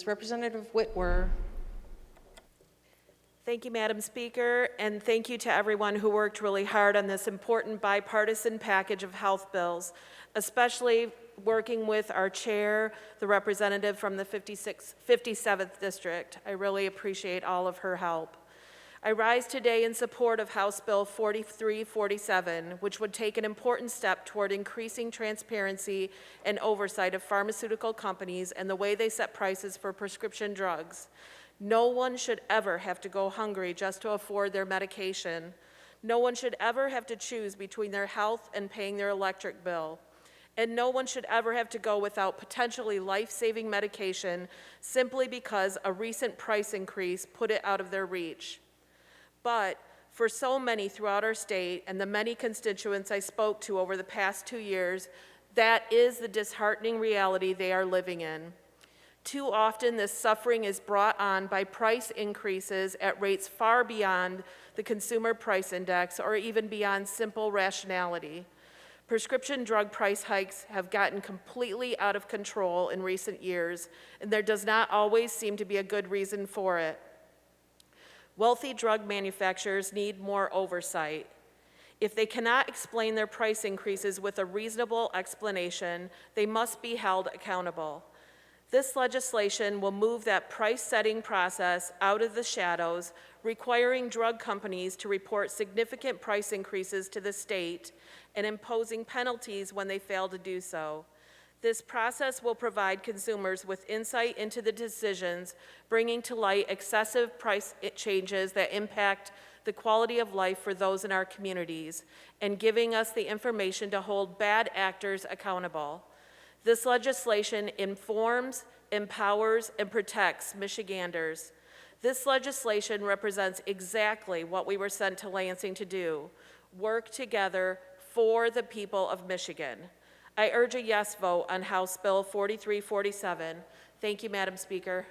Representative Witwer. Thank you, Madam Speaker, and thank you to everyone who worked really hard on this important bipartisan package of health bills, especially working with our chair, the representative from the 57th District. I really appreciate all of her help. I rise today in support of House Bill 4347, which would take an important step toward increasing transparency and oversight of pharmaceutical companies and the way they set prices for prescription drugs. No one should ever have to go hungry just to afford their medication. No one should ever have to choose between their health and paying their electric bill. And no one should ever have to go without potentially life-saving medication simply because a recent price increase put it out of their reach. But for so many throughout our state and the many constituents I spoke to over the past 2 years, that is the disheartening reality they are living in. Too often, this suffering is brought on by price increases at rates far beyond the Consumer Price Index or even beyond simple rationality. Prescription drug price hikes have gotten completely out of control in recent years, and there does not always seem to be a good reason for it. Wealthy drug manufacturers need more oversight. If they cannot explain their price increases with a reasonable explanation, they must be held accountable. This legislation will move that price-setting process out of the shadows, requiring drug companies to report significant price increases to the state and imposing penalties when they fail to do so. This process will provide consumers with insight into the decisions, bringing to light excessive price changes that impact the quality of life for those in our communities, and giving us the information to hold bad actors accountable. This legislation informs, empowers, and protects Michiganders. This legislation represents exactly what we were sent to Lansing to do: work together for the people of Michigan. I urge a yes vote on House Bill 4347. Thank you, Madam Speaker.